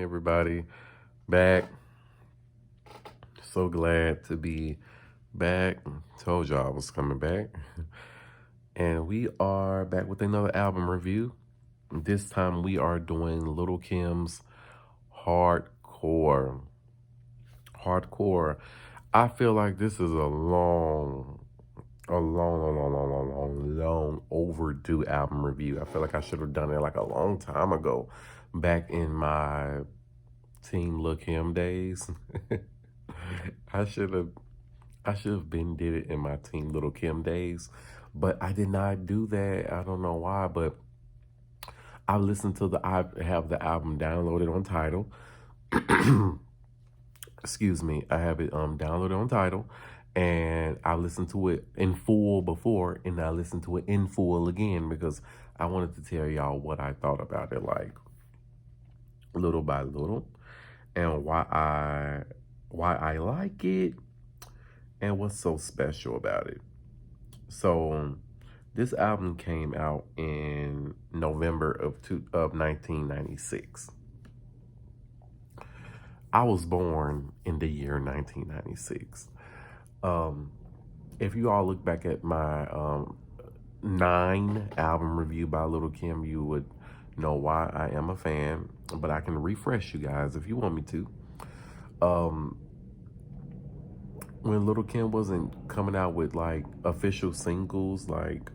everybody. Back. So glad to be back. Told y'all I was coming back. And we are back with another album review. This time we are doing Little Kim's HardCore. HardCore. I feel like this is a long overdue album review. I feel like I should have done it like a long time ago, back in my Team Look Him days. I should have I should have been did it in my Team Little Kim days, but I did not do that. I don't know why, but I have the album downloaded on Tidal. Excuse me. I have it downloaded on Tidal, and I listened to it in full before, and I listened to it in full again because I wanted to tell y'all what I thought about it, like little by little, and why I like it and what's so special about it. So this album came out in November of 1996. I was born in the year 1996. Um, if you all look back at my 9 album review by Little Kim, you would know why I am a fan. But I can refresh you guys if you want me to. Um, when Little Kim wasn't coming out with like official singles, like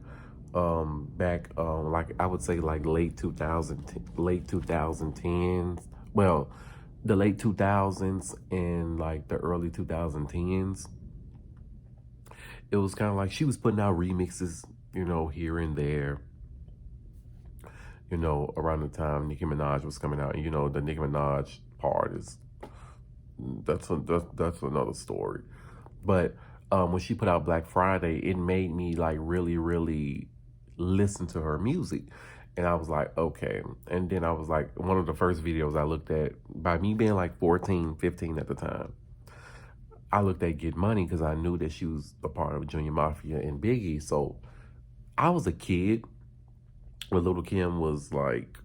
back like I would say like late 2010s, well, the late 2000s and like the early 2010s, it was kind of like she was putting out remixes, here and there, around the time Nicki Minaj was coming out. And the Nicki Minaj part is that's another story. But when she put out Black Friday, it made me like really, really listen to her music. And I was like, okay. And then I was like, one of the first videos I looked at, by me being like 14, 15 at the time, I looked at Get Money because I knew that she was a part of Junior Mafia and Biggie. So I was a kid when Little Kim was like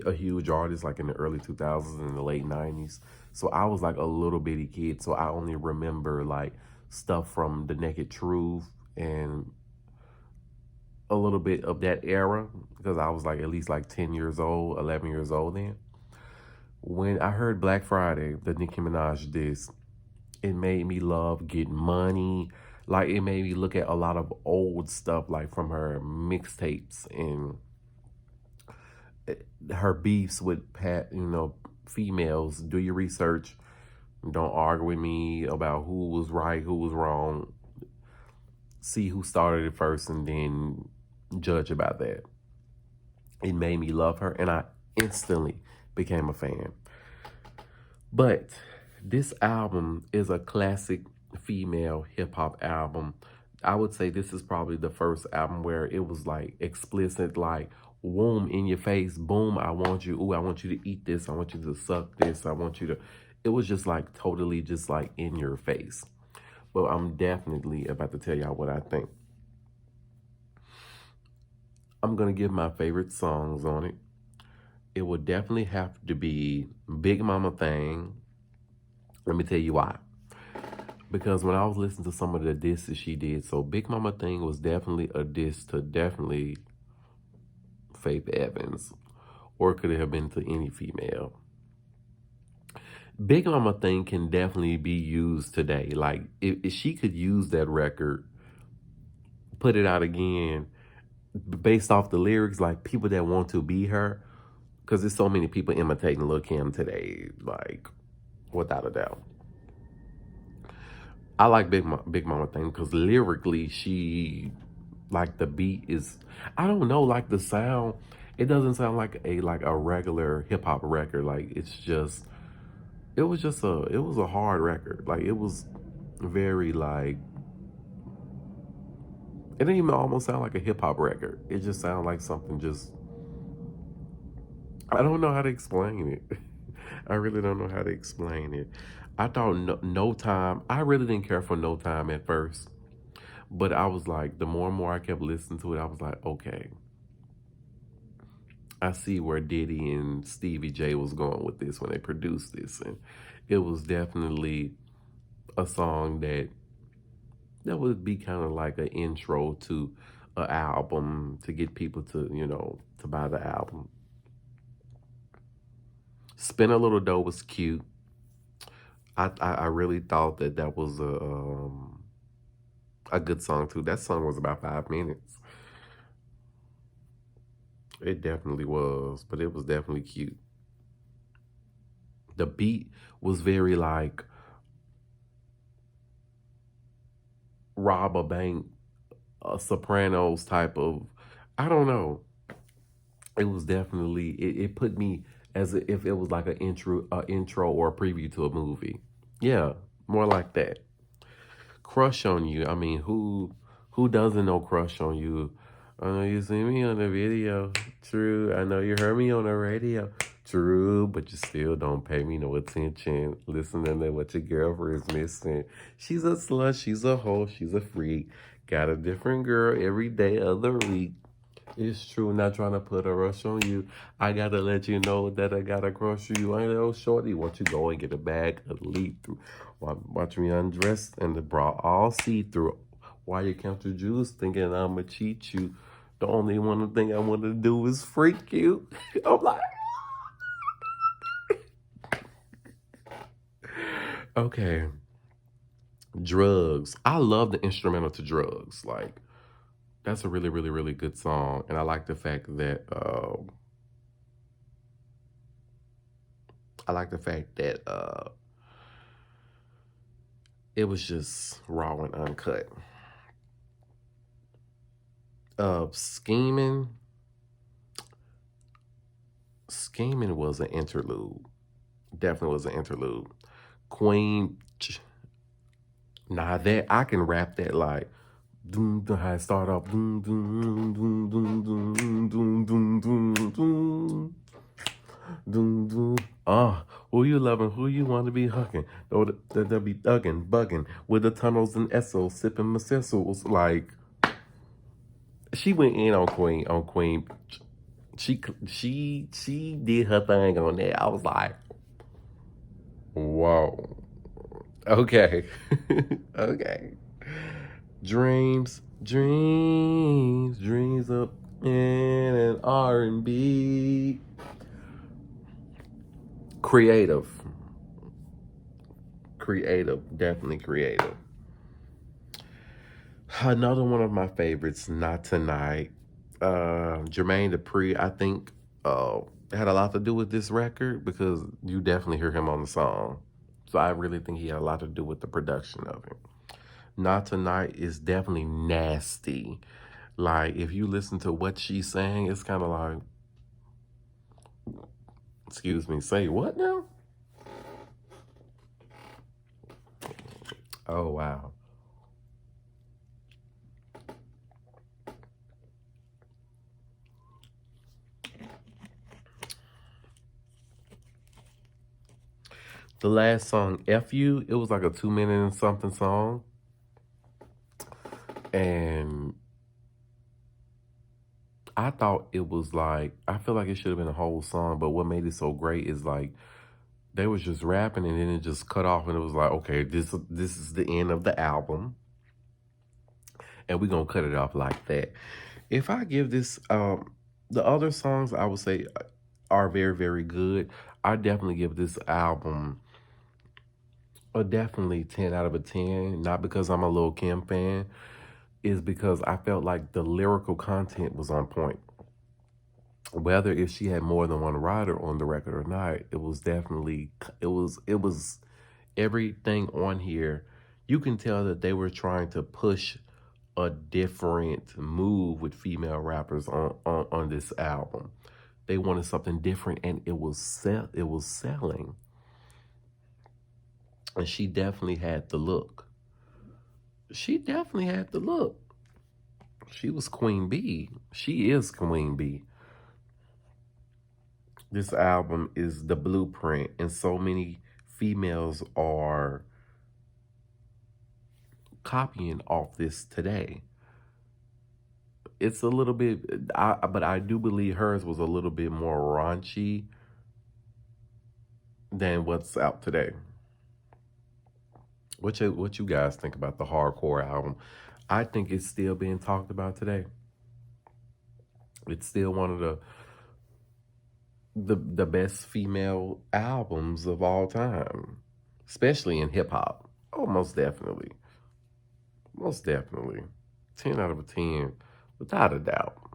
a huge artist, like in the early 2000s and the late 90s. So I was like a little bitty kid. So I only remember like stuff from The Naked Truth and a little bit of that era because I was like at least like 10 years old, 11 years old then. When I heard Black Friday, the Nicki Minaj disc, it made me love Get Money. Like it made me look at a lot of old stuff like from her mixtapes and her beefs with females. Do your research. Don't argue with me about who was right, who was wrong. See who started it first and then judge about that. It made me love her and I instantly became a fan. But this album is a classic female hip hop album. I would say this is probably the first album where it was like explicit, like womb in your face, boom, I want you, ooh, I want you to eat this, I want you to suck this, I want you to, it was just like totally just like in your face. But I'm definitely about to tell y'all what I think. I'm gonna give my favorite songs on it. It would definitely have to be Big Mama Thing. Let me tell you why. Because when I was listening to some of the disses she did, so Big Mama Thing was definitely a diss to definitely Faith Evans, or could it have been to any female? Big Mama Thing can definitely be used today. Like if she could use that record, put it out again, based off the lyrics, like people that want to be her, because there's so many people imitating Lil Kim today, like without a doubt. I like Big Mama Thing because lyrically she, like the beat is, I don't know, like the sound, it doesn't sound like a regular hip hop record. Like it's just, it was a hard record. Like it was very like, it didn't even almost sound like a hip hop record. It just sounded like something just, I don't know how to explain it. I really don't know how to explain it. I thought no Time, I really didn't care for No Time at first. But I was like, the more and more I kept listening to it, I was like, okay, I see where Diddy and Stevie J was going with this when they produced this, and it was definitely a song that would be kind of like an intro to an album to get people to to buy the album. Spin a Little Dough was cute. I really thought that was a good song too. That song was about 5 minutes. It definitely was, but it was definitely cute. The beat was very like rob a bank, a Sopranos type of. I don't know. It was definitely it put me as if it was like intro or a preview to a movie. Yeah, more like that. Crush on You. I mean, who doesn't know Crush on You? I know you see me on the video. True. I know you heard me on the radio. True, but you still don't pay me no attention. Listening to what your girlfriend's missing. She's a slut. She's a hoe. She's a freak. Got a different girl every day of the week. It's true, not trying to put a rush on you. I gotta let you know that I got a crush on you. I know, shorty. Want you go and get a bag of lead through. Watch me undressed and the bra all see through. Why you count your jewels thinking I'ma cheat you? The only one thing I want to do is freak you. I'm like, okay. Drugs. I love the instrumental to Drugs. Like, that's a really, really, really good song. And I like the fact that it was just raw and uncut. Scheming. Scheming was an interlude. Definitely was an interlude. Queen. Now that I can rap that like doom doom how it start off doom doom doom doom doom doom doom doom doom doom doom doom. Who you loving? Who you want to be hugging? Though they'll be thugging, bugging with the tunnels and Esso, sipping my like she went in on Queen. She did her thing on that. I was like, whoa. Okay. Okay. Dreams up in an R&B. Creative. Definitely creative. Another one of my favorites, Not Tonight. Jermaine Dupri, I think, had a lot to do with this record because you definitely hear him on the song. So I really think he had a lot to do with the production of it. Not Tonight is definitely nasty. Like, if you listen to what she's saying, it's kind of like, excuse me, say what now? Oh, wow. The last song, F You, it was like a 2 minute and something song. And I thought it was like, I feel like it should have been a whole song, but what made it so great is like, they was just rapping and then it just cut off and it was like, okay, this is the end of the album. And we're gonna cut it off like that. If I give this, the other songs I would say are very, very good. I definitely give this album a definitely 10 out of a 10. Not because I'm a Lil Kim fan, is because I felt like the lyrical content was on point. Whether if she had more than one writer on the record or not, it was definitely it was everything on here. You can tell that they were trying to push a different move with female rappers on this album. They wanted something different and it was selling. And she definitely had the look. She definitely had the look. She was Queen Bee. She is Queen Bee. This album is the blueprint, and so many females are copying off this today. it's a little bit, but I do believe hers was a little bit more raunchy than what's out today. What you guys think about the hardcore album? I think it's still being talked about today. It's still one of the best female albums of all time, especially in hip hop. Oh, most definitely, most definitely, 10 out of a 10, without a doubt.